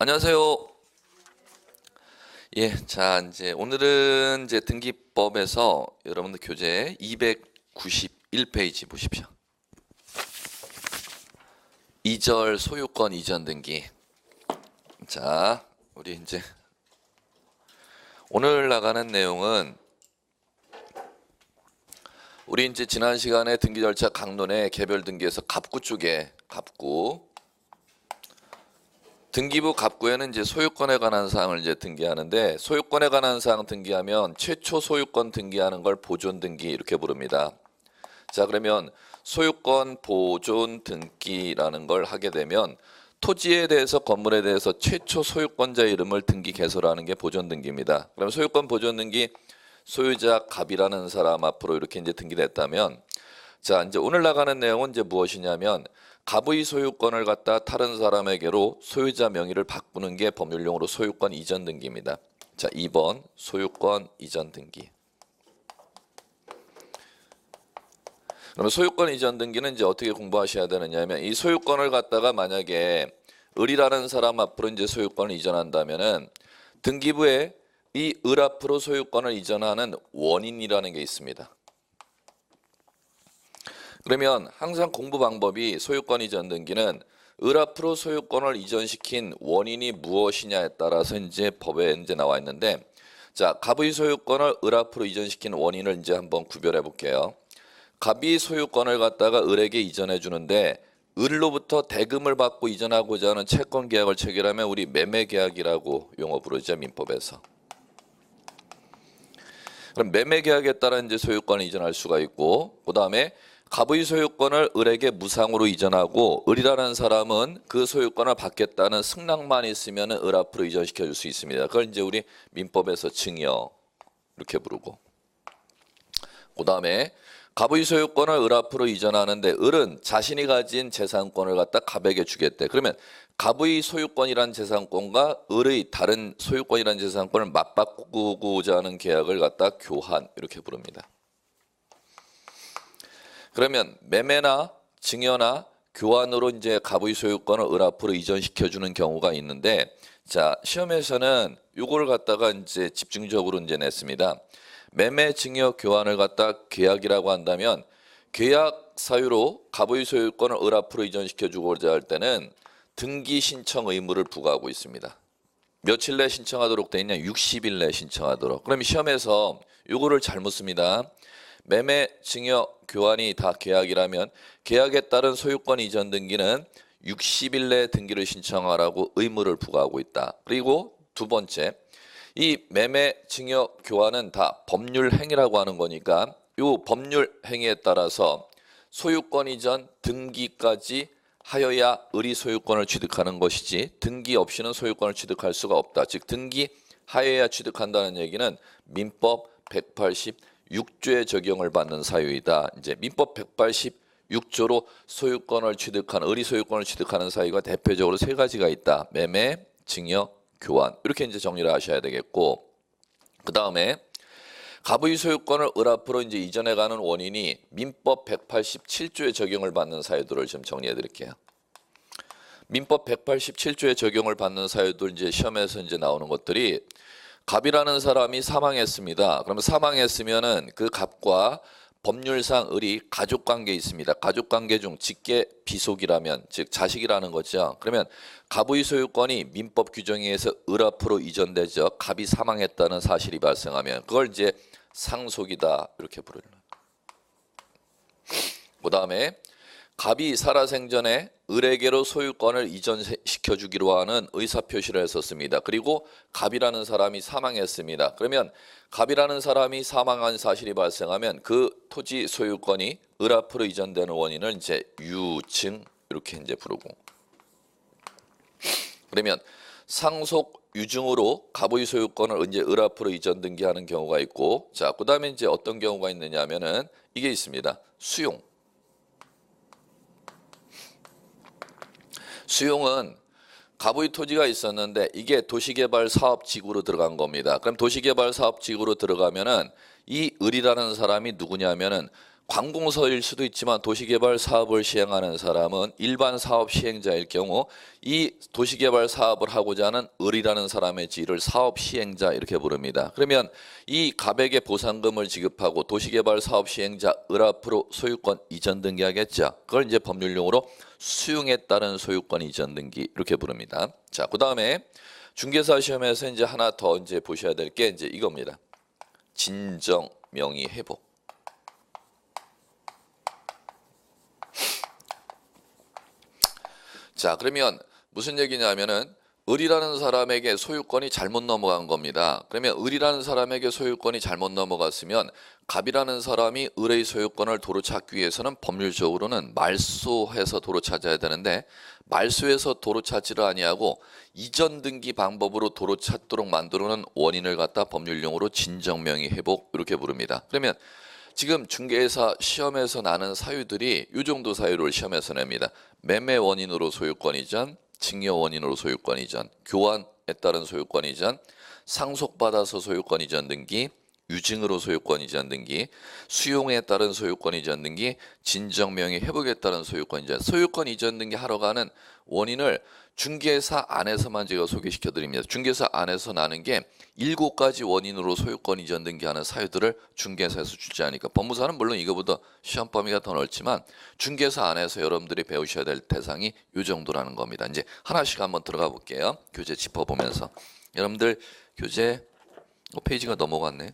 안녕하세요. 예, 자, 이제 오늘은 이제 등기법에서 여러분들 교재 291페이지 보십시오. 2절 소유권 이전 등기. 자, 우리 이제 오늘 나가는 내용은 우리 이제 지난 시간에 등기 절차 강론의 개별 등기에서 갑구 쪽에 갑구 등기부 갑구에는 이제 소유권에 관한 사항을 이제 등기하는데, 소유권에 관한 사항 등기하면 최초 소유권 등기하는 걸 보존 등기 이렇게 부릅니다. 자, 그러면 소유권 보존 등기라는 걸 하게 되면 토지에 대해서, 건물에 대해서 최초 소유권자 이름을 등기 개설하는 게 보존 등기입니다. 그럼 소유권 보존 등기 소유자 갑이라는 사람 앞으로 이렇게 이제 등기됐다면, 자, 이제 오늘 나가는 내용은 이제 무엇이냐면 갑의 소유권을 갖다 다른 사람에게로 소유자 명의를 바꾸는 게 법률용어로 소유권 이전 등기입니다. 자, 2번 소유권 이전 등기. 그러면 소유권 이전 등기는 이제 어떻게 공부하셔야 되느냐면, 이 소유권을 갖다가 만약에 을이라는 사람 앞으로 이제 소유권을 이전한다면은 등기부에 이 을 앞으로 소유권을 이전하는 원인이라는 게 있습니다. 그러면 항상 공부 방법이 소유권 이전 등기는 을 앞으로 소유권을 이전시킨 원인이 무엇이냐에 따라서 이제 법에 이제 나와 있는데, 자, 갑의 소유권을 을 앞으로 이전시킨 원인을 이제 한번 구별해 볼게요. 갑이 소유권을 갖다가 을에게 이전해 주는데 을로부터 대금을 받고 이전하고자 하는 채권 계약을 체결하면 우리 매매 계약이라고 용어 부르죠, 민법에서. 그럼 매매 계약에 따라 이제 소유권을 이전할 수가 있고, 그다음에 갑의 소유권을 을에게 무상으로 이전하고 을이라는 사람은 그 소유권을 받겠다는 승낙만 있으면 을 앞으로 이전시켜 줄 수 있습니다. 그걸 이제 우리 민법에서 증여 이렇게 부르고, 그다음에 갑의 소유권을 을 앞으로 이전하는데 을은 자신이 가진 재산권을 갖다 갑에게 주겠대. 그러면 갑의 소유권이란 재산권과 을의 다른 소유권이란 재산권을 맞바꾸고자 하는 계약을 갖다 교환 이렇게 부릅니다. 그러면 매매나 증여나 교환으로 이제 갑의 소유권을 을 앞으로 이전시켜 주는 경우가 있는데, 자, 시험에서는 요걸 갖다가 이제 집중적으로 이제 냈습니다. 매매, 증여, 교환을 갖다 계약이라고 한다면 계약 사유로 갑의 소유권을 을 앞으로 이전시켜 주고자 할 때는 등기 신청 의무를 부과하고 있습니다. 며칠 내 신청하도록 돼 있냐? 60일 내 신청하도록. 그럼 시험에서 요거를 잘못 씁니다. 매매, 증여, 교환이 다 계약이라면 계약에 따른 소유권 이전 등기는 60일 내 등기를 신청하라고 의무를 부과하고 있다. 그리고 두 번째, 이 매매, 증여, 교환은 다 법률 행위라고 하는 거니까 이 법률 행위에 따라서 소유권 이전 등기까지 하여야 을이 소유권을 취득하는 것이지 등기 없이는 소유권을 취득할 수가 없다. 즉 등기 하여야 취득한다는 얘기는 민법 186조의 적용을 받는 사유이다. 이제 민법 186조로 소유권을 취득한, 을이 소유권을 취득하는 사유가 대표적으로 세 가지가 있다. 매매, 증여, 교환. 이렇게 이제 정리를 하셔야 되겠고, 그 다음에 갑의 소유권을 을 앞으로 이제 이전해가는 원인이 민법 187조의 적용을 받는 사유들을 좀 정리해 드릴게요. 민법 187조의 적용을 받는 사유들 이제 시험에서 이제 나오는 것들이, 갑이라는 사람이 사망했습니다. 그러면 사망했으면은 그 갑과 법률상 을이 가족관계에 있습니다. 가족관계 중 직계 비속이라면, 즉 자식이라는 거죠. 그러면 갑의 소유권이 민법 규정에 의해서 을 앞으로 이전되죠. 갑이 사망했다는 사실이 발생하면 그걸 이제 상속이다 이렇게 부르는. 그 다음에 갑이 살아생전에 을에게로 소유권을 이전시켜 주기로 하는 의사표시를 했었습니다. 그리고 갑이라는 사람이 사망했습니다. 그러면 갑이라는 사람이 사망한 사실이 발생하면 그 토지 소유권이 을 앞으로 이전되는 원인을 이제 유증 이렇게 이제 부르고, 그러면 상속 유증으로 갑의 소유권을 이제 을 앞으로 이전 등기하는 경우가 있고, 자, 그다음에 이제 어떤 경우가 있느냐면은 이게 있습니다. 수용. 수용은 갑의 토지가 있었는데 이게 도시개발 사업지구로 들어간 겁니다. 그럼 도시개발 사업지구로 들어가면은 이 을이라는 사람이 누구냐면은 관공서일 수도 있지만 도시개발 사업을 시행하는 사람은 일반 사업 시행자일 경우 이 도시개발 사업을 하고자 하는 을이라는 사람의 지위를 사업 시행자 이렇게 부릅니다. 그러면 이 갑에게 보상금을 지급하고 도시개발 사업 시행자 을 앞으로 소유권 이전 등기하겠죠. 그걸 이제 법률용어로 수용에 따른 소유권 이전 등기 이렇게 부릅니다. 자, 그다음에 중개사 시험에서 이제 하나 더 이제 보셔야 될 게 이제 이겁니다. 진정 명의 회복. 자, 그러면 무슨 얘기냐면은 을이라는 사람에게 소유권이 잘못 넘어간 겁니다. 그러면 을이라는 사람에게 소유권이 잘못 넘어갔으면 갑이라는 사람이 을의 소유권을 도로 찾기 위해서는 법률적으로는 말소해서 도로 찾아야 되는데 말소해서 도로 찾지를 아니하고 이전 등기 방법으로 도로 찾도록 만들어놓은 원인을 갖다 법률용어로 진정명의 회복 이렇게 부릅니다. 그러면 지금 중개사 시험에서 나는 사유들이 이 정도 사유를 시험에서 냅니다. 매매 원인으로 소유권 이전, 증여 원인으로 소유권 이전, 교환에 따른 소유권 이전, 상속받아서 소유권 이전 등기, 유증으로 소유권 이전 등기, 수용에 따른 소유권 이전 등기, 진정명의 회복에 따른 소유권 이전, 소유권 이전 등기 하러 가는 원인을 중개사 안에서만 제가 소개시켜 드립니다. 중개사 안에서 나는 게 7가지 원인으로 소유권 이전 등기하는 사유들을 중개사에서 출제하니까 법무사는 물론 이거보다 시험 범위가 더 넓지만 중개사 안에서 여러분들이 배우셔야 될 대상이 이 정도라는 겁니다. 이제 하나씩 한번 들어가 볼게요. 교재 짚어보면서 여러분들 교재 페이지가 넘어갔네.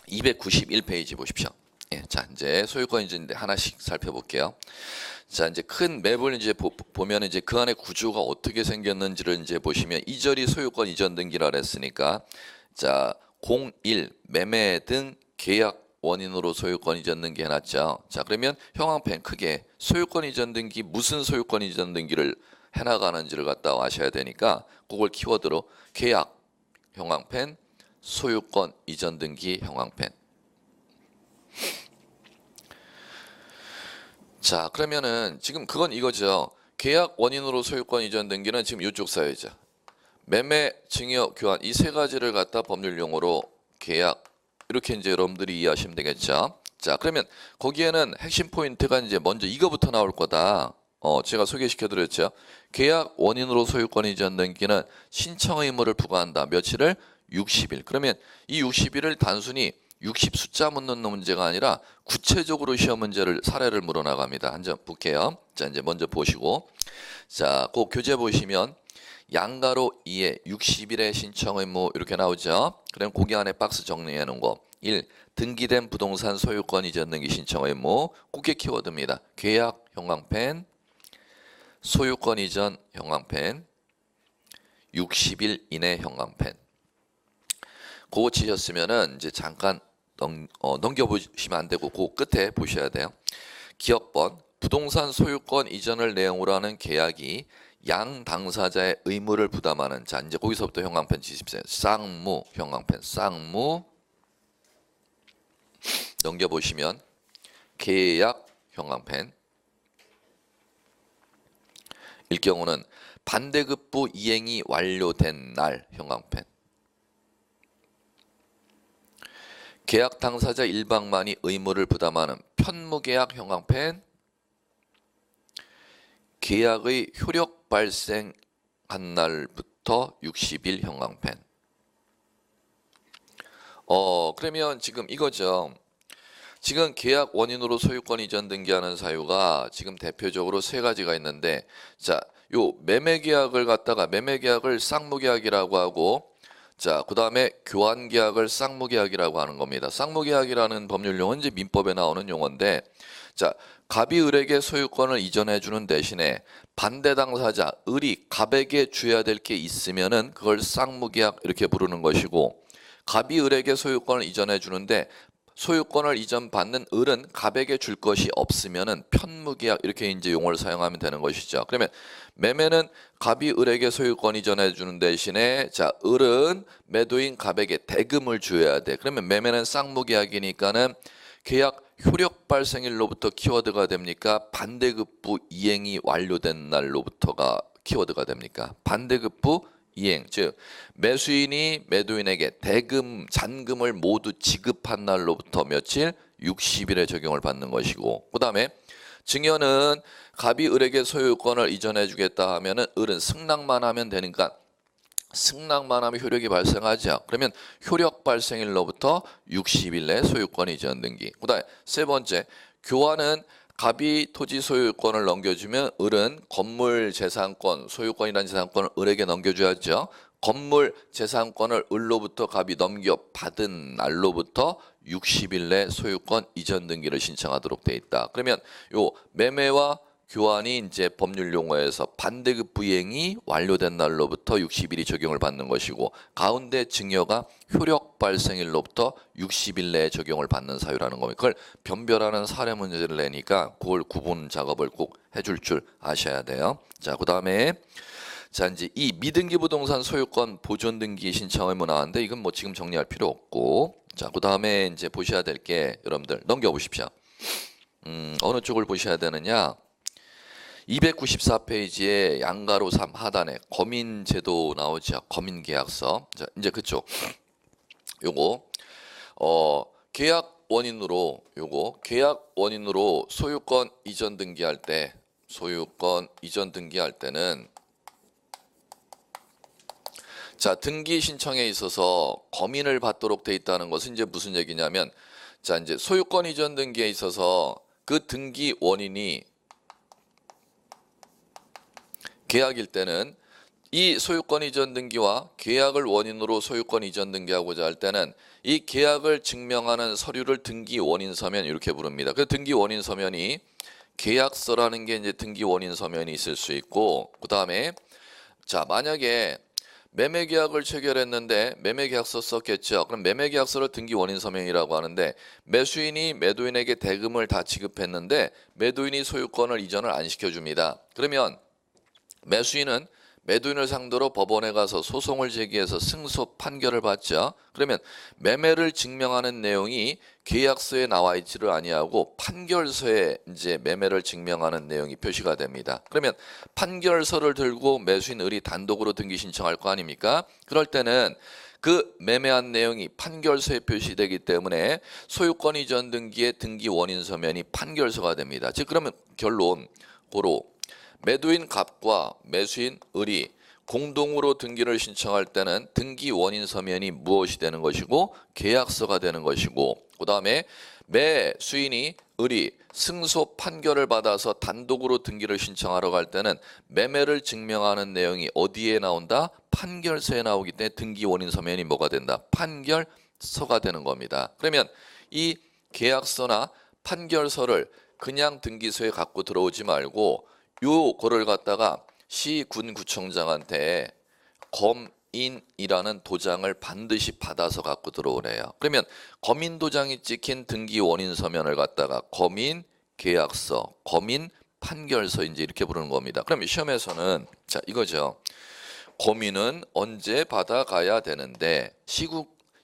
291페이지 보십시오. 예, 자 이제 소유권 이전인데 하나씩 살펴볼게요. 자 이제 큰 맵을 이제 보면 이제 그 안에 구조가 어떻게 생겼는지를 이제 보시면 2절이 소유권 이전 등기라 했으니까 자 01 매매 등 계약 원인으로 소유권 이전 등기 해놨죠. 자 그러면 형광펜 크게 소유권 이전 등기 무슨 소유권 이전 등기를 해나가는지를 갖다 아셔야 되니까 그걸 키워드로 계약 형광펜 소유권 이전 등기 형광펜. 자 그러면은 지금 그건 이거죠. 계약 원인으로 소유권 이전 등기는 지금 이쪽 사유죠. 매매, 증여, 교환 이 세 가지를 갖다 법률 용어로 계약 이렇게 이제 여러분들이 이해하시면 되겠죠. 자 그러면 거기에는 핵심 포인트가 이제 먼저 이거부터 나올 거다. 제가 소개시켜 드렸죠. 계약 원인으로 소유권 이전 등기는 신청 의무를 부과한다. 며칠을 60일. 그러면 이 60일을 단순히 60 숫자 묻는 문제가 아니라 구체적으로 시험 문제를 사례를 물어나갑니다. 한 점 볼게요. 자 이제 먼저 보시고 자 그 교재 보시면 양가로 2에 60일의 신청 의무 이렇게 나오죠. 그럼 거기 안에 박스 정리해 놓은 거 1. 등기된 부동산 소유권 이전 등기 신청 의무 그게 키워드입니다. 계약 형광펜 소유권 이전 형광펜 60일 이내 형광펜 그거 치셨으면은 이제 잠깐 넘겨보시면 안 되고 그 끝에 보셔야 돼요. 기억번 부동산 소유권 이전을 내용으로 하는 계약이 양 당사자의 의무를 부담하는 자 이제 거기서부터 형광펜 치십시오. 쌍무 형광펜 쌍무 넘겨보시면 계약 형광펜 일 경우는 반대급부 이행이 완료된 날 형광펜 계약 당사자 일방만이 의무를 부담하는 편무계약 형광펜 계약의 효력 발생한 날부터 60일 형광펜 그러면 지금 이거죠. 지금 계약 원인으로 소유권 이전 등기하는 사유가 지금 대표적으로 세 가지가 있는데 자, 요 매매계약을 갖다가 매매계약을 쌍무계약이라고 하고 자, 그 다음에 교환계약을 쌍무계약이라고 하는 겁니다. 쌍무계약이라는 법률용어는 이제 민법에 나오는 용어인데 자, 갑이 을에게 소유권을 이전해 주는 대신에 반대 당사자 을이 갑에게 줘야 될 게 있으면은 그걸 쌍무계약 이렇게 부르는 것이고 갑이 을에게 소유권을 이전해 주는데 소유권을 이전받는 을은 갑에게 줄 것이 없으면은 편무계약 이렇게 이제 용어를 사용하면 되는 것이죠. 그러면 매매는 갑이 을에게 소유권 이전해 주는 대신에 자 을은 매도인 갑에게 대금을 줘야 돼. 그러면 매매는 쌍무계약이니까는 계약 효력 발생일로부터 키워드가 됩니까? 반대급부 이행이 완료된 날로부터가 키워드가 됩니까? 반대급부 이행, 즉 매수인이 매도인에게 대금, 잔금을 모두 지급한 날로부터 며칠? 60일에 적용을 받는 것이고, 그 다음에 증여는 갑이 을에게 소유권을 이전해 주겠다 하면은 을은 승낙만 하면 되니까 승낙만 하면 효력이 발생하죠. 그러면 효력 발생일로부터 60일 내 소유권 이전 등기. 그다음에 세 번째, 교환은 갑이 토지 소유권을 넘겨주면 을은 건물 재산권, 소유권이라는 재산권을 을에게 넘겨줘야죠. 건물 재산권을 을로부터 갑이 넘겨받은 날로부터 60일 내 소유권 이전 등기를 신청하도록 돼 있다. 그러면 요 매매와 교환이 이제 법률 용어에서 반대급 부행이 완료된 날로부터 60일이 적용을 받는 것이고, 가운데 증여가 효력 발생일로부터 60일 내에 적용을 받는 사유라는 겁니다. 그걸 변별하는 사례 문제를 내니까 그걸 구분 작업을 꼭 해줄 줄 아셔야 돼요. 자, 그다음에 자, 이제 이 미등기 부동산 소유권 보존 등기 신청 의무 나왔는데 이건 뭐 지금 정리할 필요 없고, 자, 그다음에 이제 보셔야 될 게 여러분들 넘겨 보십시오. 어느 쪽을 보셔야 되느냐? 294페이지에 양가로 3 하단에 거민제도 나오죠. 거민계약서. 자, 이제 그쪽. 요거 계약 원인으로 소유권 이전 등기할 때 자, 등기 신청에 있어서 거민을 받도록 돼 있다는 것은 이제 무슨 얘기냐면, 자, 이제 소유권 이전 등기에 있어서 그 등기 원인이 계약일 때는 이 소유권 이전 등기와 계약을 원인으로 소유권 이전 등기하고자 할 때는 이 계약을 증명하는 서류를 등기 원인 서면 이렇게 부릅니다. 그 등기 원인 서면이 계약서라는 게 이제 등기 원인 서면이 있을 수 있고, 그다음에 자, 만약에 매매 계약을 체결했는데 매매 계약서 썼겠죠. 그럼 매매 계약서를 등기 원인 서면이라고 하는데, 매수인이 매도인에게 대금을 다 지급했는데 매도인이 소유권을 이전을 안 시켜줍니다. 그러면 매수인은 매도인을 상대로 법원에 가서 소송을 제기해서 승소 판결을 받죠. 그러면 매매를 증명하는 내용이 계약서에 나와 있지를 아니하고 판결서에 이제 매매를 증명하는 내용이 표시가 됩니다. 그러면 판결서를 들고 매수인 을이 단독으로 등기 신청할 거 아닙니까? 그럴 때는 그 매매한 내용이 판결서에 표시되기 때문에 소유권 이전 등기의 등기 원인 서면이 판결서가 됩니다. 즉 그러면 결론 고로 매도인 갑과 매수인 을이 공동으로 등기를 신청할 때는 등기 원인 서면이 무엇이 되는 것이고 계약서가 되는 것이고, 그 다음에 매수인이 을이 승소 판결을 받아서 단독으로 등기를 신청하러 갈 때는 매매를 증명하는 내용이 어디에 나온다? 판결서에 나오기 때문에 등기 원인 서면이 뭐가 된다? 판결서가 되는 겁니다. 그러면 이 계약서나 판결서를 그냥 등기소에 갖고 들어오지 말고 요거를 갖다가 시군구청장한테 검인이라는 도장을 반드시 받아서 갖고 들어오래요. 그러면 검인 도장이 찍힌 등기 원인 서면을 갖다가 검인 계약서, 검인 판결서 이제 이렇게 부르는 겁니다. 그럼 시험에서는 자 이거죠. 검인은 언제 받아가야 되는데,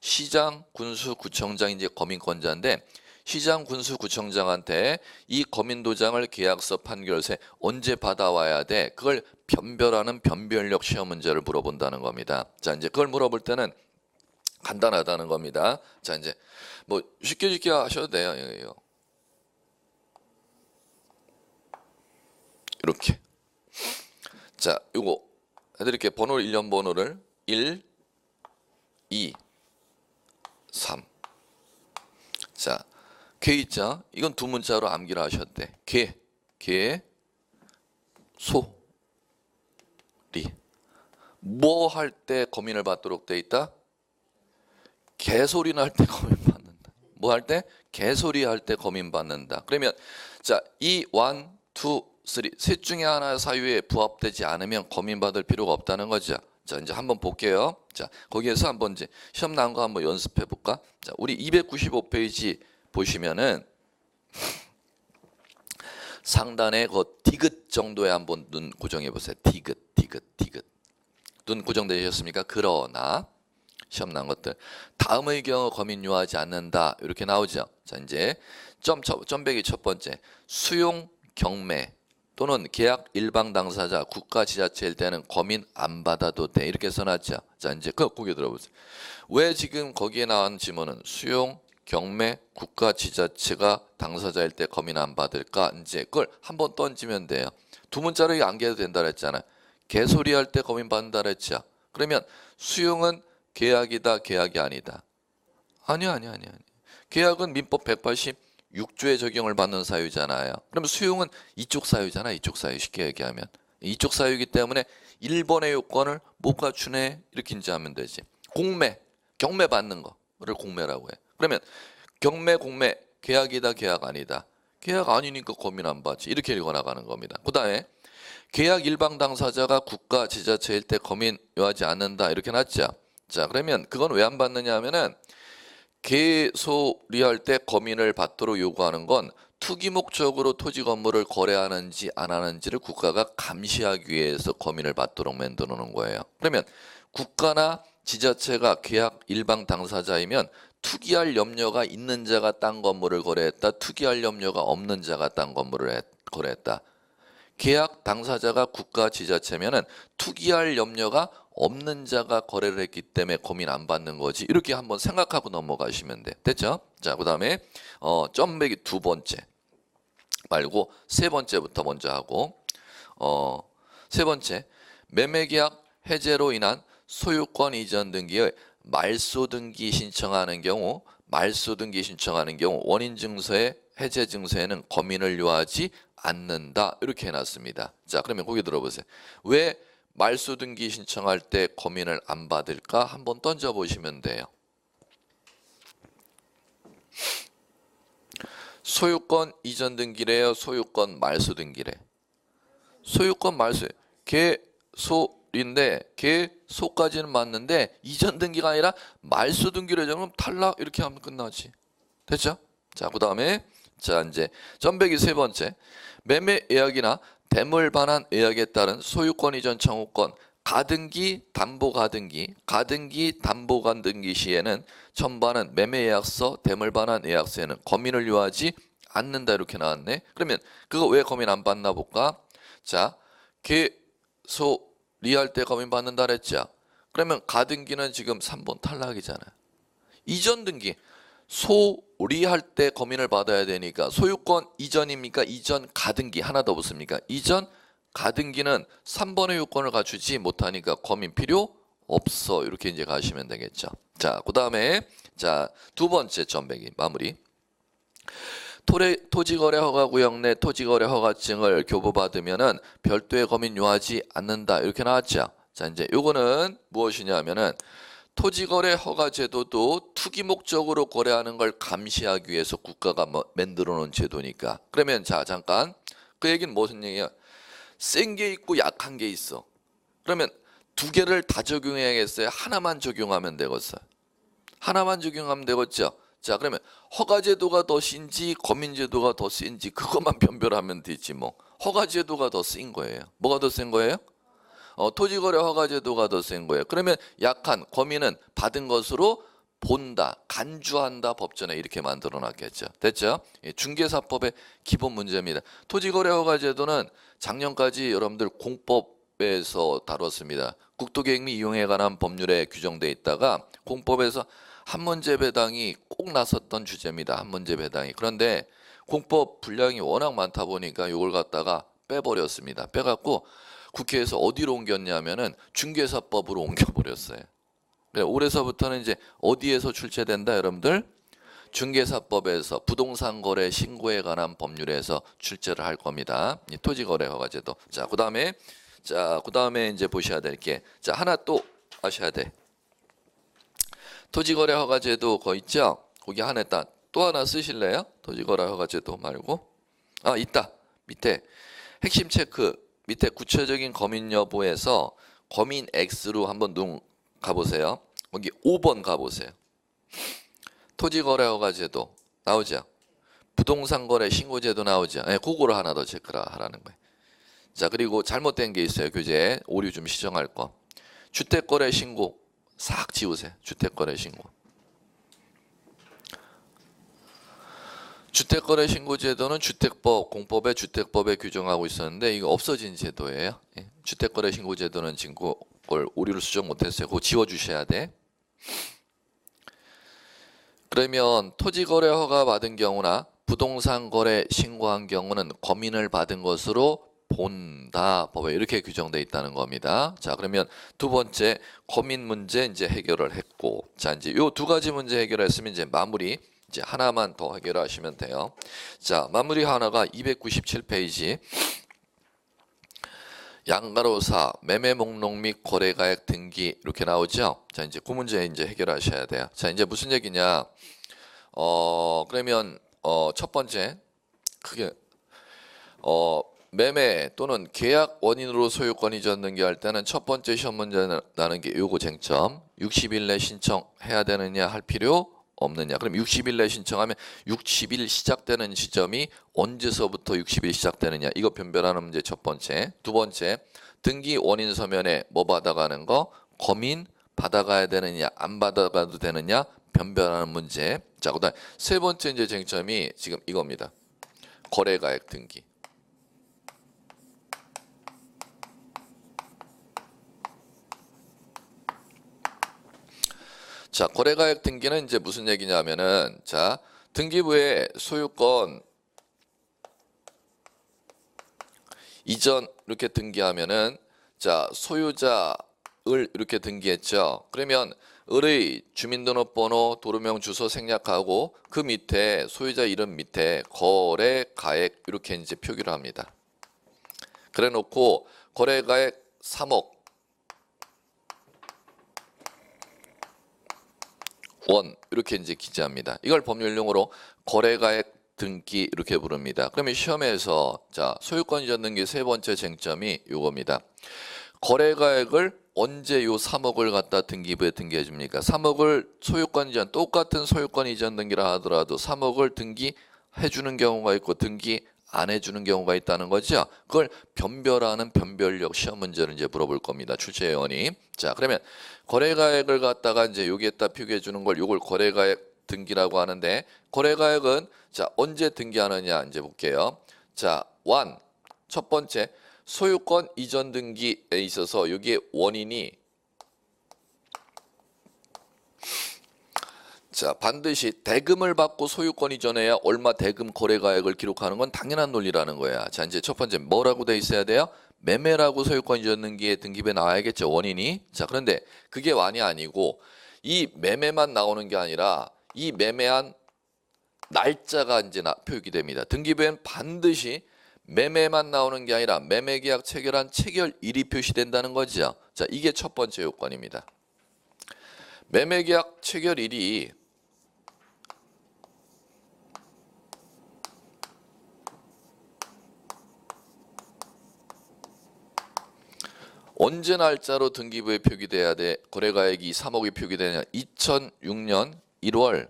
시장, 군수, 구청장이 이제 검인권자인데 시장, 군수, 구청장한테 이 검인도장을 계약서 판결서에 언제 받아와야 돼? 그걸 변별하는 변별력 시험 문제를 물어본다는 겁니다. 자, 이제 그걸 물어볼 때는 간단하다는 겁니다. 자, 이제 뭐 쉽게 하셔도 돼요. 이렇게. 자, 요거 해드릴게요. 번호 1년 번호를 1, 2, 3. 자. 개 있죠? 이건 두 문자로 암기를 하셨대. 개, 소리. 뭐 할 때 거민을 받도록 돼 있다? 개소리 날 때 거민 받는다. 뭐 할 때? 개소리 할 때 거민 받는다. 그러면 자, 이 1, 2, 3, 셋 중에 하나 사유에 부합되지 않으면 거민 받을 필요가 없다는 거죠. 자, 이제 한번 볼게요. 자, 거기에서 한번 이제 시험 나온 거 한번 연습해 볼까? 자, 우리 295페이지 보시면은 상단에 그 디귿 정도에 한번 눈 고정해 보세요. 디귿. 눈 고정되셨습니까? 그러나 시험 난 것들 다음의 경우 거민 요하지 않는다 이렇게 나오죠. 자, 이제 점백이 첫 번째 수용 경매 또는 계약 일방 당사자 국가 지자체일 때는 검인 안 받아도 돼 이렇게 써놨죠. 자 이제 거기 들어보세요. 왜 지금 거기에 나온 지문은 수용, 경매, 국가 지자체가 당사자일 때 검인 안 받을까? 이제 그걸 한번 던지면 돼요. 두 문자로 이거 안 개도 된다 그랬잖아요. 개소리 할 때 검인 받는다 그랬죠. 그러면 수용은 계약이다, 계약이 아니다. 아니야. 계약은 민법 186조의 적용을 받는 사유잖아요. 그럼 수용은 이쪽 사유잖아. 이쪽 사유 쉽게 얘기하면. 이쪽 사유이기 때문에 1번의 요건을 못 갖추네 이렇게 인지하면 되지. 공매, 경매 받는 거를 공매라고 해. 그러면 경매, 공매, 계약이다, 계약 아니다. 계약 아니니까 검인 안 받지. 이렇게 읽어나가는 겁니다. 그 다음에 계약 일방 당사자가 국가 지자체일 때 검인 요하지 않는다 이렇게 놨죠. 자 그러면 그건 왜 안 받느냐 하면은 개소리할 때 검인을 받도록 요구하는 건 투기 목적으로 토지 건물을 거래하는지 안 하는지를 국가가 감시하기 위해서 검인을 받도록 만들어 놓은 거예요. 그러면 국가나 지자체가 계약 일방 당사자이면 투기할 염려가 있는 자가 딴 건물을 거래했다. 투기할 염려가 없는 자가 딴 건물을 거래했다. 계약 당사자가 국가 지자체면은 투기할 염려가 없는 자가 거래를 했기 때문에 검인 안 받는 거지. 이렇게 한번 생각하고 넘어가시면 돼. 됐죠? 자, 그다음에 점배기 두 번째 말고 세 번째부터 먼저 하고 세 번째 매매계약 해제로 인한 소유권 이전 등기의 말소 등기 신청하는 경우 원인 증서의 해제 증서에는 검인을 요하지 않는다 이렇게 해놨습니다. 자 그러면 거기 들어보세요. 왜 말소 등기 신청할 때 검인을 안 받을까? 한번 던져보시면 돼요. 소유권 이전 등기래요? 소유권 말소 등기래? 소유권 말소. 개소인데 개소까지는 맞는데 이전 등기가 아니라 말소 등기를 정하면 탈락 이렇게 하면 끝나지. 됐죠? 자 그 다음에 자 이제 전배기 세 번째 매매 예약이나 대물 반환 예약에 따른 소유권 이전 청구권 가등기 담보 가등기 담보 가등기 시에는 첨부하는 매매 예약서 대물 반환 예약서에는 검인을 요하지 않는다 이렇게 나왔네. 그러면 그거 왜 검인 안 받나 볼까? 자 개소리할 때 검인 받는다 그랬죠. 그러면 가등기는 지금 3번 탈락이잖아요. 이전 등기 소리할 때 검인을 받아야 되니까 소유권 이전입니까? 이전 가등기 하나 더 붙습니까? 이전 가등기는 3번의 요건을 갖추지 못하니까 검인 필요 없어. 이렇게 이제 가시면 되겠죠. 자, 그다음에 자, 두 번째 전배기 마무리. 토지거래 허가구역 내 토지거래 허가증을 교부받으면은 별도의 검인 요하지 않는다. 이렇게 나왔죠. 자, 이제 요거는 무엇이냐면은 토지거래 허가제도도 투기 목적으로 거래하는 걸 감시하기 위해서 국가가 만들어 놓은 제도니까. 그러면 자 잠깐 그 얘기는 무슨 얘기야? 센 게 있고 약한 게 있어. 그러면 두 개를 다 적용해야겠어요? 하나만 적용하면 되겠어요? 하나만 적용하면 되겠죠? 자 그러면 허가제도가 더 센지 검인제도가 더 센지 그것만 변별하면 되지 뭐. 허가제도가 더 센 거예요. 뭐가 더 센 거예요? 토지거래 허가제도가 더 센 거예요. 그러면 약한 검인은 받은 것으로 본다, 간주한다 법전에 이렇게 만들어 놨겠죠. 됐죠? 중개사법의 기본 문제입니다. 토지거래 허가제도는 작년까지 여러분들 공법에서 다뤘습니다. 국토계획 및 이용에 관한 법률에 규정돼 있다가 공법에서 한문제 배당이 꼭 나섰던 주제입니다. 한문제 배당이. 그런데 공법 분량이 워낙 많다 보니까 이걸 갖다가 빼버렸습니다. 빼갖고 국회에서 어디로 옮겼냐면은 중개사법으로 옮겨버렸어요. 올해서부터는 이제 어디에서 출제된다 여러분들? 중개사법에서 부동산 거래 신고에 관한 법률에서 출제를 할 겁니다. 토지거래 허가제도. 자, 그다음에 이제 보셔야 될 게 자, 하나 또 아셔야 돼. 토지거래 허가제도 거 있죠? 거기 하나 또 하나 쓰실래요? 토지거래 허가제도 말고. 아, 있다. 밑에 핵심 체크 밑에 구체적인 검인 여부에서 검인 X로 한번 눈 가보세요. 여기 5번 가보세요. 토지거래 허가제도 나오죠. 부동산거래 신고제도 나오죠. 네, 그거를 하나 더 체크를 하라는 거예요. 자 그리고 잘못된 게 있어요. 교재 오류 좀 시정할 거. 주택거래 신고 싹 지우세요. 주택거래 신고. 주택거래신고제도는 주택법, 공법에 주택법에 규정하고 있었는데 이거 없어진 제도예요. 예. 주택거래신고제도는 지금 그걸 오류를 수정 못했어요. 그거 지워주셔야 돼. 그러면 토지거래 허가 받은 경우나 부동산 거래 신고한 경우는 검인을 받은 것으로 본다. 법에 이렇게 규정되어 있다는 겁니다. 자, 그러면 두 번째 검인 문제 이제 해결을 했고, 자 이제 요 두 가지 문제 해결했으면 이제 마무리 이제 하나만 더 해결하시면 돼요. 자, 마무리 하나가 297페이지. 양가로사 매매 목록 및 거래가액 등기 이렇게 나오죠. 자, 이제 그 문제 이제 해결하셔야 돼요. 자, 이제 무슨 얘기냐? 그러면 첫 번째 크게 매매 또는 계약 원인으로 소유권 이전 등기할 때는 첫 번째 시험 문제 나는 게 요거 쟁점. 60일 내 신청해야 되느냐 할 필요 없느냐. 그럼 60일 내 신청하면 60일 시작되는 시점이 언제서부터 60일 시작되느냐. 이거 변별하는 문제 첫 번째. 두 번째 등기 원인 서면에 뭐 받아가는 거? 검인 받아가야 되느냐 안 받아가도 되느냐 변별하는 문제. 자, 그다음 세 번째 이제 쟁점이 지금 이겁니다. 거래가액 등기. 자, 거래가액 등기는 이제 무슨 얘기냐면은 자, 등기부에 소유권 이전 이렇게 등기하면은 자, 소유자을 이렇게 등기했죠. 그러면 을의 주민등록번호, 도로명, 주소 생략하고 그 밑에 소유자 이름 밑에 거래가액 이렇게 이제 표기를 합니다. 그래 놓고 거래가액 3억 원 이렇게 이제 기재합니다. 이걸 법률용어로 거래가액 등기 이렇게 부릅니다. 그러면 시험에서 자, 소유권 이전 등기 세 번째 쟁점이 요겁니다. 거래가액을 언제 요 3억을 갖다 등기부에 등기해 줍니까? 3억을 소유권 이전 똑같은 소유권 이전 등기라 하더라도 3억을 등기해 주는 경우가 있고 등기 안 해주는 경우가 있다는 거죠. 그걸 변별하는 변별력 시험 문제를 이제 물어볼 겁니다. 출제위원이. 자, 그러면 거래가액을 갖다가 이제 여기에다 표기해 주는 걸 요걸 거래가액 등기라고 하는데 거래가액은 자, 언제 등기하느냐 이제 볼게요. 자, 첫 번째 소유권 이전 등기에 있어서 여기에 원인이 자, 반드시 대금을 받고 소유권 이전해야 얼마 대금 거래가액을 기록하는 건 당연한 논리라는 거야. 자, 이제 첫 번째 뭐라고 돼 있어야 돼요? 매매라고 소유권 이전 등기에 등기부에 나와야겠죠, 원인이. 자, 그런데 그게 완이 아니고 이 매매만 나오는 게 아니라 이 매매한 날짜가 이제 표기됩니다. 등기부엔 반드시 매매만 나오는 게 아니라 매매계약 체결한 체결일이 표시된다는 거죠. 자, 이게 첫 번째 요건입니다. 매매계약 체결일이 언제 날짜로 등기부에 표기돼야 돼? 거래가액이 3억이 표기되냐? 2006년 1월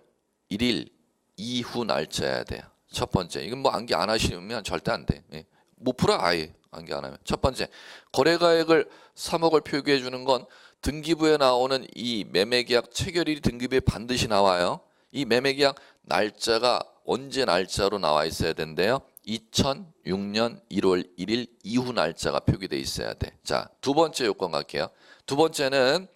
1일 이후 날짜여야 돼요. 첫 번째. 이건 뭐 암기 안 하시면 절대 안 돼. 예. 못 풀어 아예 암기 안 하면. 첫 번째. 거래가액을 3억을 표기해 주는 건 등기부에 나오는 이 매매계약 체결일이 등기부에 반드시 나와요. 이 매매계약 날짜가 언제 날짜로 나와 있어야 된대요? 2006년 1월 1일 이후 날짜가 표기돼 있어야 돼. 자, 두 번째 요건 갈게요. 두 번째는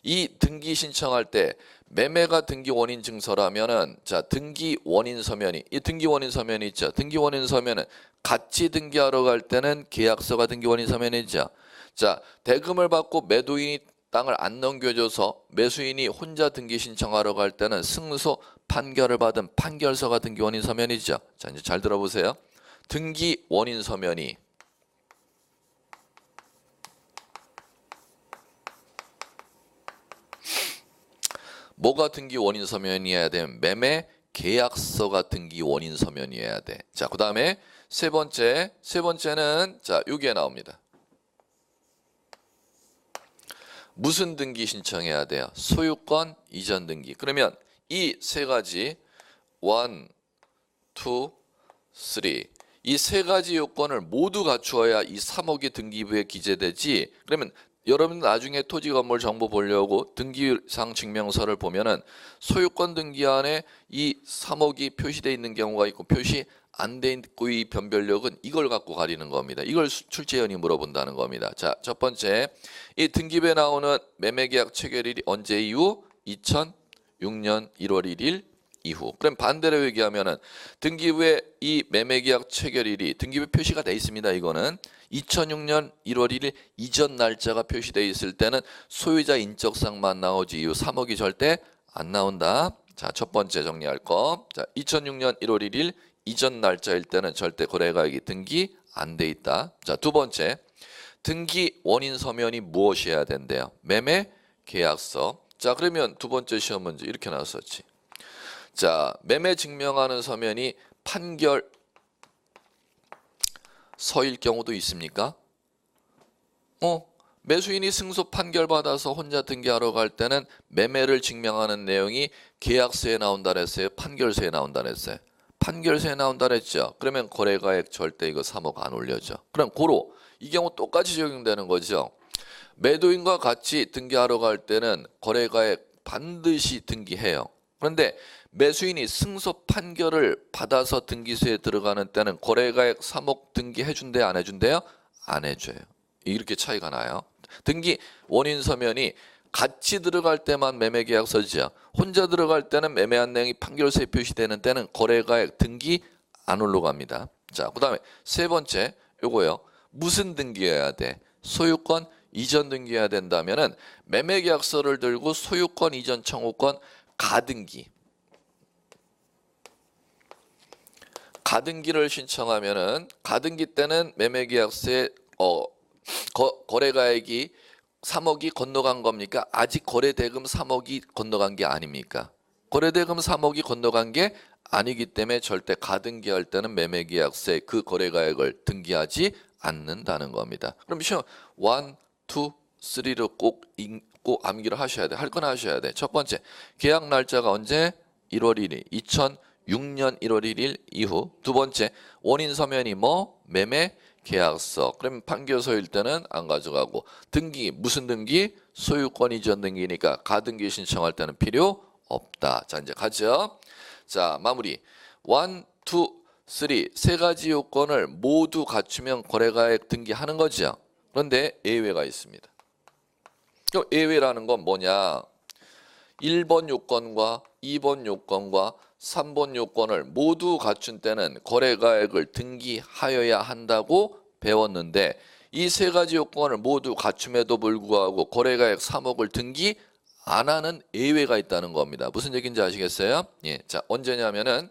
이 등기 신청할 때 매매가 등기 원인 증서라면은 자, 등기 원인 서면이 이 등기 원인 서면이 있죠. 등기 원인 서면은 같이 등기하러 갈 때는 계약서가 등기 원인 서면이죠. 자, 대금을 받고 매도인이 땅을 안 넘겨줘서 매수인이 혼자 등기 신청하러 갈 때는 승소 판결을 받은 판결서가 등기 원인 서면이죠. 자, 이제 잘 들어보세요. 등기 원인 서면이 뭐가 등기 원인 서면이어야 돼? 매매 계약서가 등기 원인 서면이어야 돼. 자, 그다음에 세 번째는 자, 여기에 나옵니다. 무슨 등기 신청해야 돼요? 소유권 이전 등기. 그러면 이 세 가지 1, 2, 3 이 세 가지 요건을 모두 갖추어야 이 3억이 등기부에 기재되지. 그러면 여러분 나중에 토지 건물 정보 보려고 등기상 증명서를 보면은 소유권 등기안에 이 3억이 표시되어 있는 경우가 있고 표시 안 돼 있고 이 변별력은 이걸 갖고 가리는 겁니다. 이걸 출제위원이 물어본다는 겁니다. 자, 첫 번째, 이 등기부에 나오는 매매계약 체결일이 언제 이후? 2006년 1월 1일 이후. 그럼 반대로 얘기하면은 등기부에 이 매매계약 체결일이 등기부 표시가 돼 있습니다. 이거는 2006년 1월 1일 이전 날짜가 표시돼 있을 때는 소유자 인적사항만 나오지 이후 3억이 절대 안 나온다. 자, 첫 번째 정리할 거. 자, 2006년 1월 1일 이전 날짜일 때는 절대 거래가액이 등기 안 돼 있다. 자, 두 번째, 등기 원인 서면이 무엇이어야 된대요? 매매 계약서. 자, 그러면 두 번째 시험 문제 이렇게 나왔었지. 자, 매매 증명하는 서면이 판결 서일 경우도 있습니까? 매수인이 승소 판결 받아서 혼자 등기하러 갈 때는 매매를 증명하는 내용이 계약서에 나온다 그랬어요? 판결서에 나온다 그랬어요? 판결서에 나온다 그랬죠? 그러면 거래가액 절대 이거 3억 안 올려져. 그럼 고로 이 경우 똑같이 적용되는 거죠. 매도인과 같이 등기하러 갈 때는 거래가액 반드시 등기해요. 그런데 매수인이 승소 판결을 받아서 등기소에 들어가는 때는 거래가액 3억 등기해준대요? 안 해준대요? 안 해줘요. 이렇게 차이가 나요. 등기 원인 서면이 같이 들어갈 때만 매매계약서지요. 혼자 들어갈 때는 매매한 내용이 판결서에 표시되는 때는 거래가액 등기 안 올라갑니다. 자, 그 다음에 세 번째 요거요. 무슨 등기해야 돼? 소유권 이전 등기해야 된다면은 매매계약서를 들고 소유권 이전 청구권 가등기. 가등기를 신청하면은 가등기 때는 매매계약서에 거래가액이 3억이 건너간 겁니까? 아직 거래대금 3억이 건너간 게 아닙니까? 거래대금 3억이 건너간 게 아니기 때문에 절대 가등기할 때는 매매계약서에 그 거래가액을 등기하지 않는다는 겁니다. 그럼 시험 1, 2, 3로 꼭 읽고 암기를 하셔야 돼. 할 건 하셔야 돼. 첫 번째, 계약 날짜가 언제? 1월 1일, 2006년 1월 1일 이후. 두 번째, 원인 서면이 뭐? 매매 계약서. 그러면 판결서일 때는 안 가져가고 등기 무슨 등기? 소유권 이전 등기니까 가등기 신청할 때는 필요 없다. 자, 이제 가죠. 자, 마무리. 1, 2, 3 세 가지 요건을 모두 갖추면 거래가액 등기하는 거죠. 그런데 예외가 있습니다. 예외라는 건 뭐냐? 1번 요건과 2번 요건과 3번 요건을 모두 갖춘 때는 거래가액을 등기하여야 한다고 배웠는데 이 세 가지 요건을 모두 갖춤에도 불구하고 거래가액 3억을 등기 안 하는 예외가 있다는 겁니다. 무슨 얘기인지 아시겠어요? 예, 자, 언제냐면은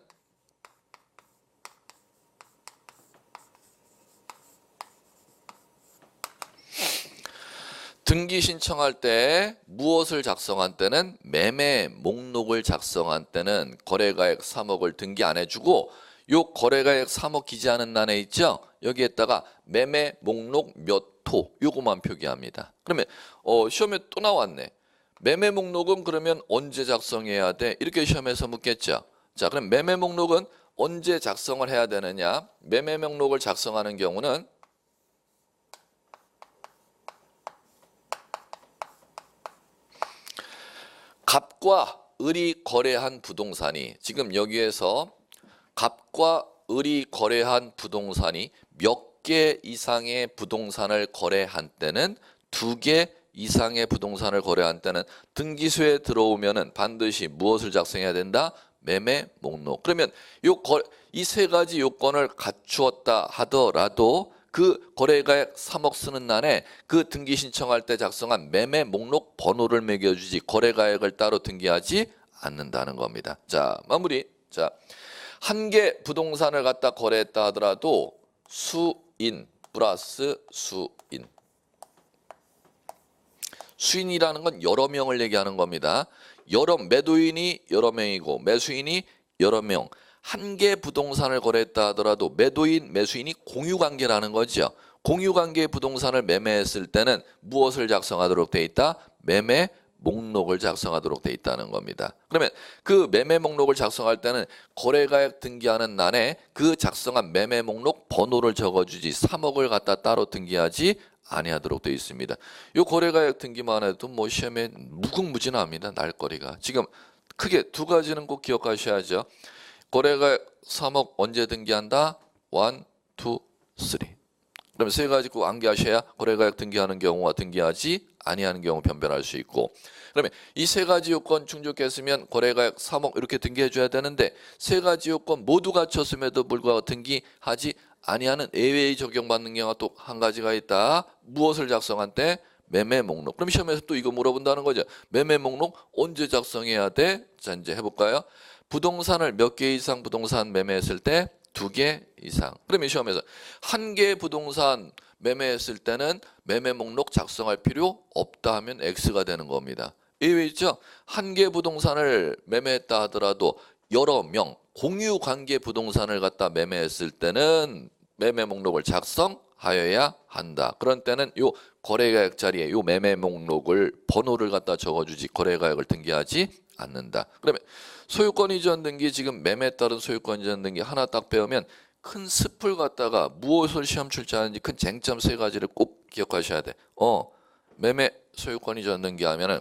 등기 신청할 때 무엇을 작성한 때는 매매 목록을 작성한 때는 거래가액 3억을 등기 안 해주고 요 거래가액 3억 기재하는欄에 있죠? 여기에다가 매매 목록 몇 호 요거만 표기합니다. 그러면 시험에 또 나왔네. 매매 목록은 그러면 언제 작성해야 돼? 이렇게 시험에서 묻겠죠. 자, 그럼 매매 목록은 언제 작성을 해야 되느냐? 매매 목록을 작성하는 경우는 갑과 을이 거래한 부동산이 지금 여기에서 갑과 을이 거래한 부동산이 몇 개 이상의 부동산을 거래한 때는 2개 이상의 부동산을 거래한 때는 등기소에 들어오면은 반드시 무엇을 작성해야 된다? 매매 목록. 그러면 이 세 가지 요건을 갖추었다 하더라도 그 거래가액 3억 쓰는 날에 그 등기 신청할 때 작성한 매매 목록 번호를 매겨주지 거래가액을 따로 등기하지 않는다는 겁니다. 자, 마무리. 자, 한 개 부동산을 갖다 거래했다 하더라도 수인 플러스 수인. 수인이라는 건 여러 명을 얘기하는 겁니다. 매도인이 여러 명이고 매수인이 여러 명. 한 개 부동산을 거래했다 하더라도 매도인, 매수인이 공유관계라는 거죠. 공유관계의 부동산을 매매했을 때는 무엇을 작성하도록 돼 있다? 매매 목록을 작성하도록 돼 있다는 겁니다. 그러면 그 매매 목록을 작성할 때는 거래가액 등기하는 난에 그 작성한 매매 목록 번호를 적어주지 3억을 갖다 따로 등기하지 아니하도록 되어 있습니다. 요 거래가액 등기만 해도 뭐 시험에 무궁무진합니다. 날거리가. 지금 크게 두 가지는 꼭 기억하셔야죠. 거래가액 3억 언제 등기한다? 1, 2, 3. 그럼 세 가지 꼭 암기하셔야 거래가액 등기하는 경우와 등기하지 아니하는 경우 변별할 수 있고, 그러면 이 세 가지 요건 충족했으면 거래가액 3억 이렇게 등기해 줘야 되는데 세 가지 요건 모두 갖췄음에도 불구하고 등기하지 아니하는 예외의 적용받는 경우가 또 한 가지가 있다. 무엇을 작성한 때? 매매 목록. 그럼 시험에서 또 이거 물어본다는 거죠. 매매 목록 언제 작성해야 돼? 자, 이제 해볼까요? 부동산을 몇 개 이상 부동산 매매했을 때? 2개 이상. 그러면 시험에서 한 개의 부동산 매매했을 때는 매매 목록 작성할 필요 없다 하면 X가 되는 겁니다. 예외 있죠? 한 개 부동산을 매매했다 하더라도 여러 명 공유 관계 부동산을 갖다 매매했을 때는 매매 목록을 작성하여야 한다. 그런 때는 요 거래가액 자리에 요 매매 목록을 번호를 갖다 적어주지 거래가액을 등기하지 않는다. 그러면 소유권 이전 등기 지금 매매에 따른 소유권 이전 등기 하나 딱 배우면 큰 습을 갖다가 무엇을 시험 출제하는지 큰 쟁점 세 가지를 꼭 기억하셔야 돼. 매매 소유권 이전 등기 하면은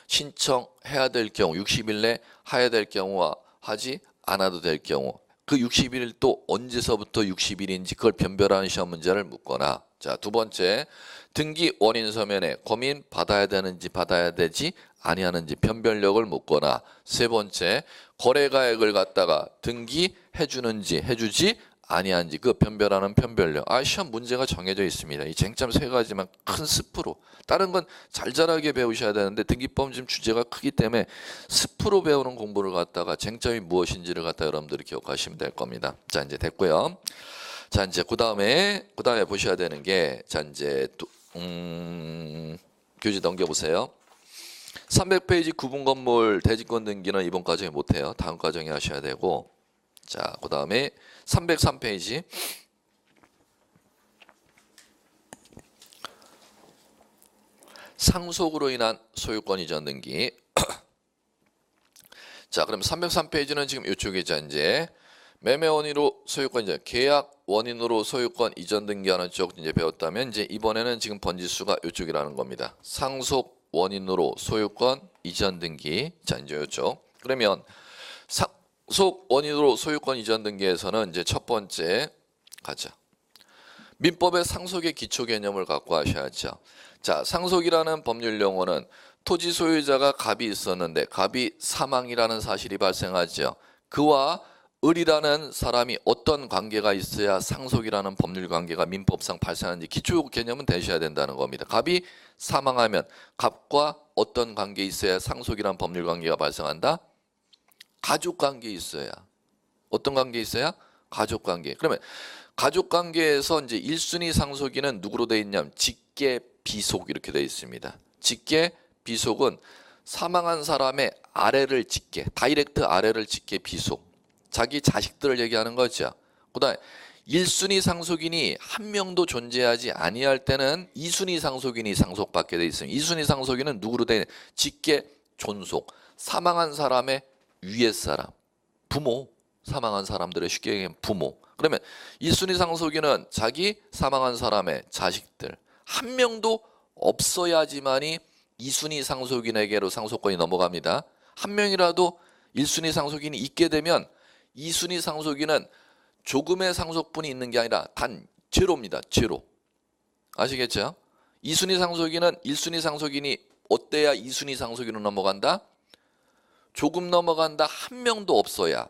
신청해야 될 경우 60일 내 해야 될 경우와 하지 않아도 될 경우 그 60일 또 언제서부터 60일인지 그걸 변별하는 시험 문제를 묻거나, 자, 두 번째 등기 원인 서면에 검인 받아야 되는지 받아야 되지 아니하는지 변별력을 묻거나, 세 번째 거래가액을 갖다가 등기해 주는지 해주지 아니한지 그 변별하는 변별력. 시험 문제가 정해져 있습니다. 이 쟁점 세 가지만 큰 스프로, 다른 건 잘잘하게 배우셔야 되는데 등기법 지금 주제가 크기 때문에 스프로 배우는 공부를 갖다가 쟁점이 무엇인지를 갖다 여러분들이 기억하시면 될 겁니다. 자, 이제 됐고요. 자, 이제 그다음에 보셔야 되는 게, 자, 이제 또 교재 넘겨보세요. 300페이지 구분 건물 대지권 등기는 이번 과정에 못해요. 다음 과정에 하셔야 되고, 자, 그 다음에 303페이지 상속으로 인한 소유권 이전 등기. 자, 그럼 303페이지는 지금 이쪽이죠. 이제 매매 원인으로 소유권 이전, 계약 원인으로 소유권 이전 등기하는 쪽 이제 배웠다면, 이제 이번에는 지금 번지수가 이쪽이라는 겁니다. 상속 원인으로 소유권 이전 등기. 자, 이제 이쪽. 그러면 상속 원인으로 소유권 이전 등기에서는 이제 첫 번째 가자. 민법의 상속의 기초 개념을 갖고 하셔야죠. 자, 상속이라는 법률 용어는 토지 소유자가 갑이 있었는데 갑이 사망이라는 사실이 발생하죠. 그와 을이라는 사람이 어떤 관계가 있어야 상속이라는 법률 관계가 민법상 발생하는지 기초 개념은 되셔야 된다는 겁니다. 갑이 사망하면 갑과 어떤 관계 있어야 상속이라는 법률 관계가 발생한다? 가족 관계 있어야. 어떤 관계 있어야? 가족 관계. 그러면 가족 관계에서 이제 1순위 상속인은 누구로 되어 있냐면 직계 비속 이렇게 되어 있습니다. 직계 비속은 사망한 사람의 아래를 직계, 다이렉트 아래를 직계 비속. 자기 자식들을 얘기하는 거죠. 그다음에 1순위 상속인이 한 명도 존재하지 아니할 때는 2순위 상속인이 상속받게 돼 있습니다. 2순위 상속인은 누구로 돼 있냐? 직계 존속. 사망한 사람의 위에 사람, 부모, 사망한 사람들의 쉽게 얘기하면 부모. 그러면 1순위 상속인은 자기 사망한 사람의 자식들 한 명도 없어야지만이 2순위 상속인에게로 상속권이 넘어갑니다. 한 명이라도 1순위 상속인이 있게 되면 2순위 상속인은 조금의 상속분이 있는 게 아니라 단 제로입니다. 제로. 아시겠죠? 2순위 상속인은 1순위 상속인이 어때야 2순위 상속인으로 넘어간다? 조금 넘어간다. 한 명도 없어야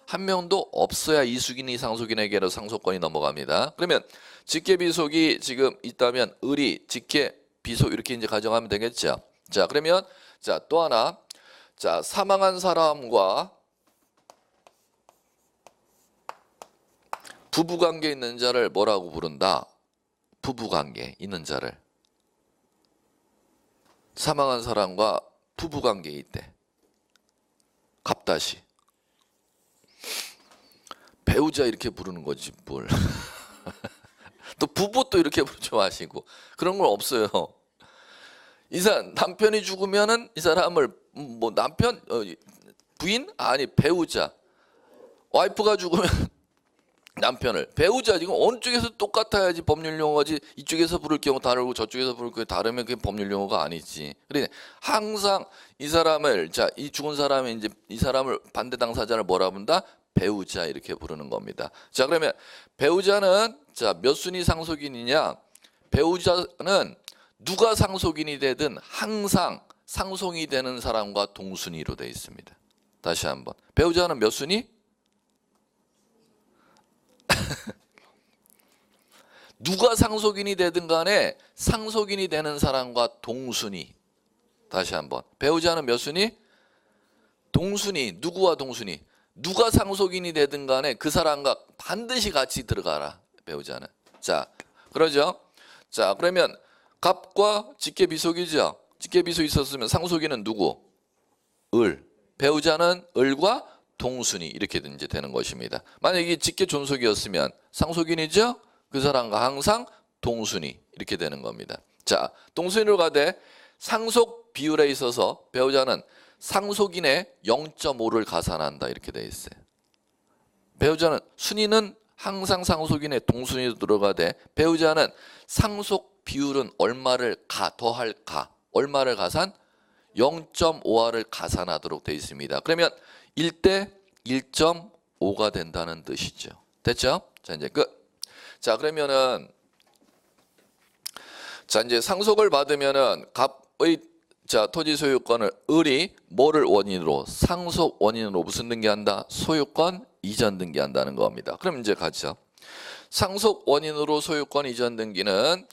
2순위 상속인에게로 상속권이 넘어갑니다. 그러면 직계 비속이 지금 있다면 을이 직계 비속 이렇게 이제 가정하면 되겠죠. 자, 그러면 자, 또 하나. 자, 사망한 사람과 부부관계 있는 자를 뭐라고 부른다? 부부관계 있는 자를. 사망한 사람과 부부관계에 있대. 갑다시. 배우자 이렇게 부르는 거지 뭘. 또 부부 또 이렇게 부르지 마시고. 그런 건 없어요. 이 사람 남편이 죽으면은 이 사람을 뭐 남편 부인 아니 배우자. 와이프가 죽으면 남편을 배우자 지금 어느 쪽에서 똑같아야지 법률 용어지 이쪽에서 부를 경우 다르고 저쪽에서 부를 경우 다르면 그게 법률 용어가 아니지. 그러니까 항상 이 사람을 이 죽은 사람이 이제 이 사람을 반대 당사자를 뭐라 부른다? 배우자 이렇게 부르는 겁니다. 자 그러면 배우자는 몇 순위 상속인이냐? 배우자는 누가 상속인이 되든 항상 상속이 되는 사람과 동순위로 되어 있습니다. 다시 한번 배우자는 몇 순위? 누가 상속인이 되든 간에 상속인이 되는 사람과 동순위. 다시 한번 배우자는 몇 순위? 동순위. 누구와 동순위? 누가 상속인이 되든 간에 그 사람과 반드시 같이 들어가라. 배우자는. 자 그러죠. 자 그러면 갑과 직계비속이죠. 직계비속 있었으면 상속인은 누구? 을. 배우자는 을과 동순위 이렇게 이제 되는 것입니다. 만약에 직계존속이었으면 상속인이죠. 그 사람과 항상 동순위 이렇게 되는 겁니다. 자, 동순위로 가되 상속 비율에 있어서 배우자는 상속인의 0.5를 가산한다 이렇게 돼 있어요. 배우자는 순위는 항상 상속인의 동순위로 들어가되 배우자는 상속 비율은 얼마를 더할까? 얼마를 가산? 0.5화를 가산하도록 되어 있습니다. 그러면 1대 1.5가 된다는 뜻이죠. 됐죠? 자 이제 끝. 자 그러면은 이제 상속을 받으면은 갑의 토지 소유권을 을이 뭐를 원인으로? 상속 원인으로 무슨 등기한다? 소유권 이전 등기한다는 겁니다. 그럼 이제 가죠. 상속 원인으로 소유권 이전 등기는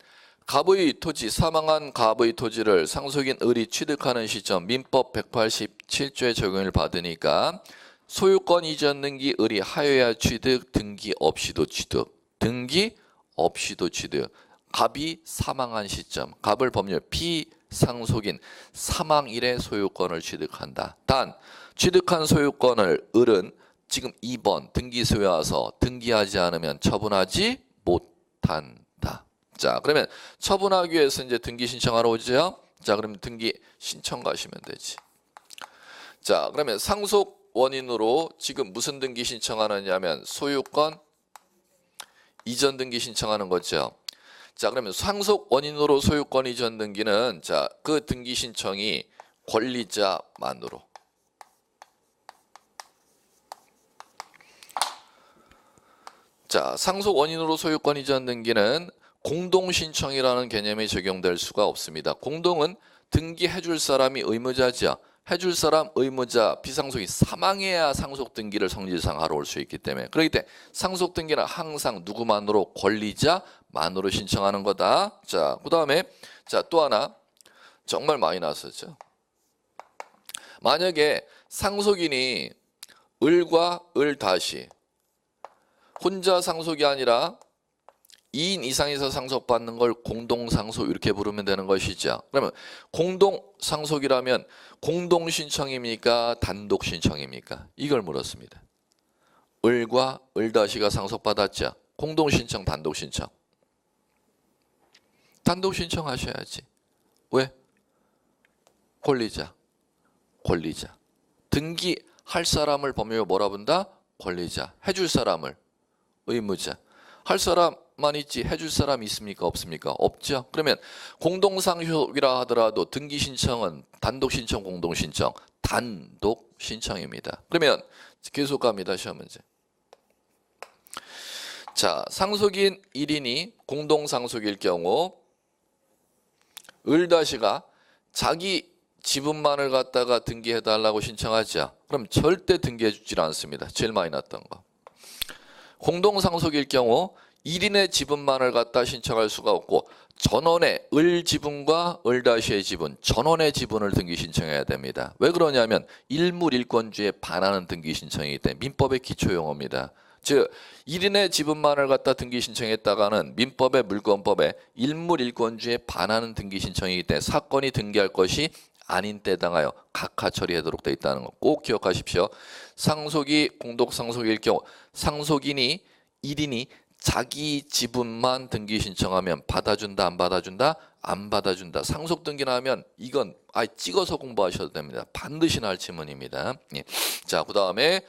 갑의 토지, 사망한 갑의 토지를 상속인 을이 취득하는 시점 민법 187조의 적용을 받으니까 소유권 이전 등기 을이 하여야 취득, 등기 없이도 취득. 등기 없이도 취득. 갑이 사망한 시점, 갑을 법률 피상속인 사망일에 소유권을 취득한다. 단 취득한 소유권을 을은 지금 2번 등기소에 와서 등기하지 않으면 처분하지 못한다. 자 그러면 처분하기 위해서 이제 등기 신청하러 오죠. 자 그러면 등기 신청 가시면 되지. 자 그러면 상속 원인으로 지금 무슨 등기 신청하느냐면 소유권 이전 등기 신청하는 거죠. 자 그러면 상속 원인으로 소유권 이전 등기는 그 등기 신청이 권리자만으로. 자 상속 원인으로 소유권 이전 등기는 공동 신청이라는 개념이 적용될 수가 없습니다. 공동은 등기해 줄 사람이 의무자죠. 해줄 사람 의무자 피상속이 사망해야 상속 등기를 성질상 하러 올 수 있기 때문에 그렇기 때문에 상속 등기는 항상 누구만으로? 권리자만으로 신청하는 거다. 자, 그다음에 또 하나 정말 많이 나왔었죠. 만약에 상속인이 을과 을 다시 혼자 상속이 아니라 2인 이상에서 상속받는 걸 공동상속 이렇게 부르면 되는 것이죠. 그러면 공동상속이라면 공동신청입니까? 단독신청입니까? 이걸 물었습니다. 을과 을다시가 상속받았죠. 공동신청, 단독신청. 단독신청 하셔야지. 왜? 권리자. 등기할 사람을 법률로 뭐라 본다? 권리자. 해줄 사람을 의무자. 할 사람만 있지 해줄 사람이 있습니까? 없습니까? 없죠. 그러면 공동상속이라 하더라도 등기신청은 단독신청, 공동신청, 단독신청입니다. 그러면 계속 갑니다. 시험 문제. 자, 상속인 1인이 공동상속일 경우 을다시가 자기 지분만을 갖다가 등기해달라고 신청하죠. 그럼 절대 등기해주질 않습니다. 제일 많이 났던 거. 공동상속일 경우 1인의 지분만을 갖다 신청할 수가 없고 전원의 을 지분과 을다시의 지분, 전원의 지분을 등기 신청해야 됩니다. 왜 그러냐면 일물일권주에 반하는 등기 신청이기 때문에 민법의 기초용어입니다. 즉 1인의 지분만을 갖다 등기 신청했다가는 민법의 물권법에 일물일권주에 반하는 등기 신청이기 때문에 사건이 등기할 것이 아닌 때 당하여 각하 처리하도록 되어 있다는 거 꼭 기억하십시오. 상속이 공동상속일 경우 상속인이 1인이 자기 지분만 등기 신청하면 받아준다 안 받아준다? 안 받아준다. 상속 등기나 하면 이건 아예 찍어서 공부하셔도 됩니다. 반드시 나올 지문입니다. 예. 자, 그다음에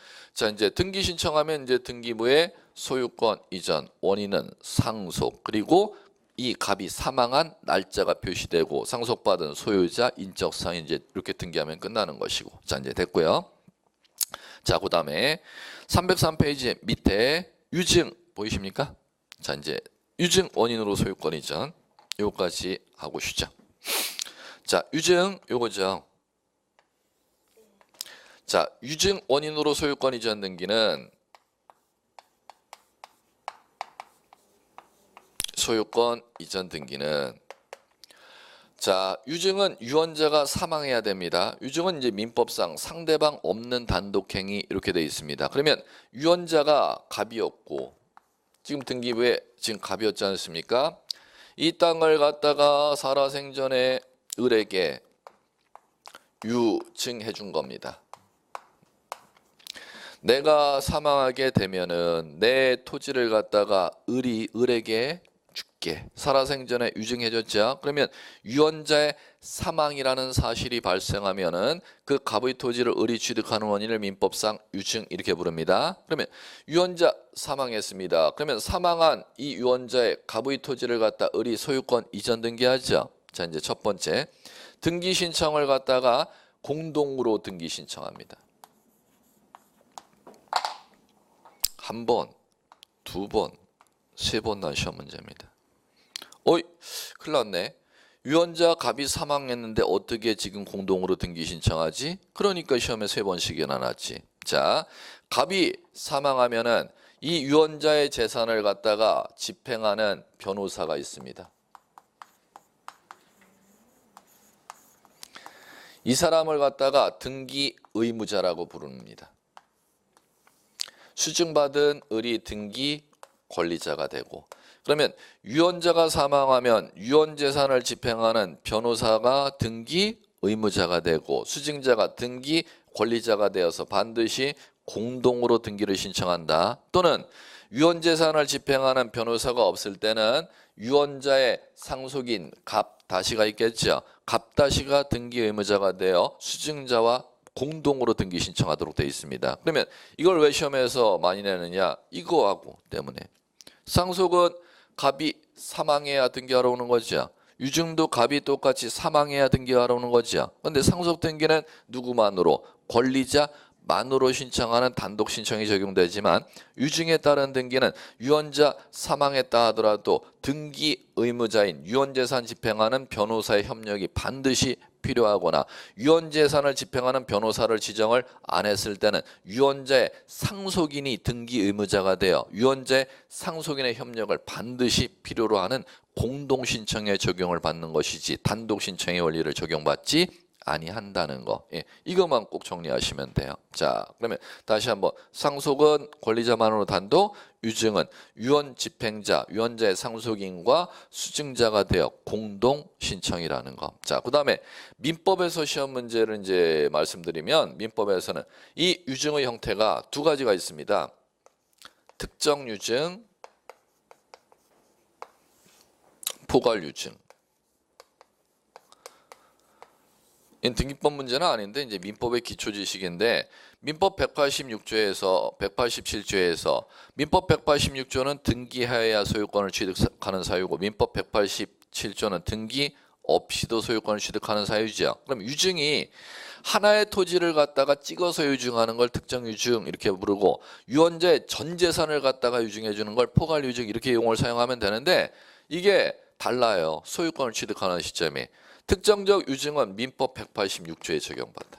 이제 등기 신청하면 이제 등기부에 소유권 이전, 원인은 상속, 그리고 이 갑이 사망한 날짜가 표시되고 상속받은 소유자 인적사항 이제 이렇게 등기하면 끝나는 것이고. 자, 이제 됐고요. 자, 그다음에 303페이지 밑에 유증 보이십니까? 자, 이제 유증 원인으로 소유권 이전 요거까지 하고 쉬죠. 자, 유증 요거죠. 자, 유증 원인으로 소유권 이전 등기는 소유권 이전 등기는 자, 유증은 유언자가 사망해야 됩니다. 유증은 이제 민법상 상대방 없는 단독행위 이렇게 돼 있습니다. 그러면 유언자가 갑이었고 지금 등기부에 지금 갑이었지 않습니까? 이 땅을 갖다가 살아생전에 을에게 유증해 준 겁니다. 내가 사망하게 되면은 내 토지를 갖다가 을에게 줄게. 살아생전에 유증해줬죠. 그러면 유언자의 사망이라는 사실이 발생하면은 그 갑의 토지를 을이 취득하는 원인을 민법상 유증 이렇게 부릅니다. 그러면 유언자 사망했습니다. 그러면 사망한 이 유언자의 갑의 토지를 갖다 을이 소유권 이전 등기하죠. 자, 이제 첫 번째 등기 신청을 갖다가 공동으로 등기 신청합니다. 한 번, 두 번, 세 번 난 시험 문제입니다. 어이, 큰일 났네. 유언자 갑이 사망했는데 어떻게 지금 공동으로 등기 신청하지? 그러니까 시험에 세 번씩이나 났지. 자, 갑이 사망하면은 이 유언자의 재산을 갖다가 집행하는 변호사가 있습니다. 이 사람을 갖다가 등기 의무자라고 부릅니다. 수증받은 을이 등기 권리자가 되고, 그러면 유언자가 사망하면 유언재산을 집행하는 변호사가 등기 의무자가 되고 수증자가 등기 권리자가 되어서 반드시 공동으로 등기를 신청한다. 또는 유언재산을 집행하는 변호사가 없을 때는 유언자의 상속인 갑다시가 있겠죠. 갑다시가 등기 의무자가 되어 수증자와 공동으로 등기 신청하도록 되어 있습니다. 그러면 이걸 왜 시험에서 많이 내느냐? 이거하고 때문에. 상속은 갑이 사망해야 등기하러 오는 거죠. 유증도 갑이 똑같이 사망해야 등기하러 오는 거죠. 그런데 상속 등기는 누구만으로? 권리자만으로 신청하는 단독 신청이 적용되지만 유증에 따른 등기는 유언자 사망했다 하더라도 등기 의무자인 유언재산 집행하는 변호사의 협력이 반드시 필요하거나 유언재산을 집행하는 변호사를 지정을 안 했을 때는 유언자의 상속인이 등기 의무자가 되어 유언자의 상속인의 협력을 반드시 필요로 하는 공동신청에 적용을 받는 것이지 단독 신청의 원리를 적용받지 아니한다는 거. 예, 이것만 꼭 정리하시면 돼요. 자, 그러면 다시 한번 상속은 권리자만으로 단독, 유증은 유언 집행자, 유언자의 상속인과 수증자가 되어 공동 신청이라는 거. 자, 그다음에 민법에서 시험 문제를 이제 말씀드리면 민법에서는 이 유증의 형태가 두 가지가 있습니다. 특정 유증, 포괄 유증. 등기법 문제는 아닌데 이제 민법의 기초 지식인데 민법 186조에서 187조에서 민법 186조는 등기하여야 소유권을 취득하는 사유고 민법 187조는 등기 없이도 소유권을 취득하는 사유죠. 그럼 유증이 하나의 토지를 갖다가 찍어서 유증하는 걸 특정 유증 이렇게 부르고 유언자의 전 재산을 갖다가 유증해 주는 걸 포괄 유증 이렇게 용어를 사용하면 되는데 이게 달라요. 소유권을 취득하는 시점이. 특정적 유증은 민법 186조에 적용받아.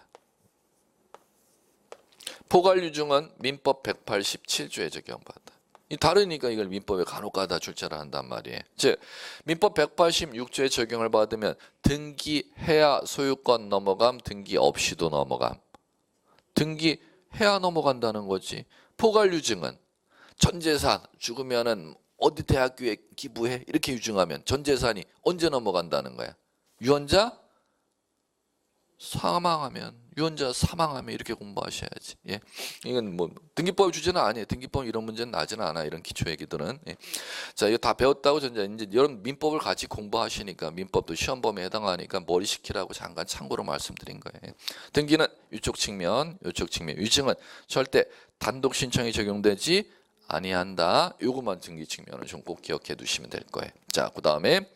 포괄 유증은 민법 187조에 적용받아. 이 다르니까 이걸 민법에 간혹가다 출제를 한단 말이에요. 즉 민법 186조에 적용을 받으면 등기해야 소유권 넘어감, 등기 없이도 넘어감. 등기해야 넘어간다는 거지. 포괄 유증은 전 재산 죽으면은 어디 대학교에 기부해 이렇게 유증하면 전 재산이 언제 넘어간다는 거야. 유언자 사망하면 이렇게 공부하셔야지. 예, 이건 뭐 등기법 주제는 아니에요. 등기법 이런 문제는 나지는 않아. 이런 기초 얘기들은. 예. 자, 이거 다 배웠다고 전자 이제 이런 민법을 같이 공부하시니까 민법도 시험 범위에 해당하니까 머리 식히라고 잠깐 참고로 말씀드린 거예요. 예. 등기는 이쪽 측면, 유증은 절대 단독 신청이 적용되지 아니한다. 요것만 등기 측면을 좀 꼭 기억해 두시면 될 거예요. 자, 그다음에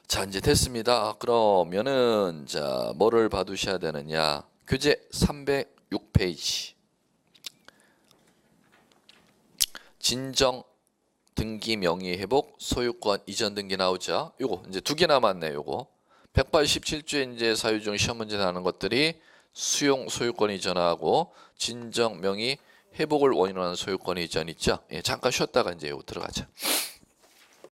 자, 이제 됐습니다. 그러면은 자, 뭐를 봐두셔야 되느냐? 교재 306페이지. 진정 등기 명의 회복 소유권 이전 등기 나오죠. 요거 이제 두 개 남았네. 요거 187조에 이제 사유중 시험 문제 나오는 것들이 수용 소유권 이전하고 진정 명의 회복을 원인으로 하는 소유권 이전 있죠. 예, 잠깐 쉬었다가 이제 요거 들어가자.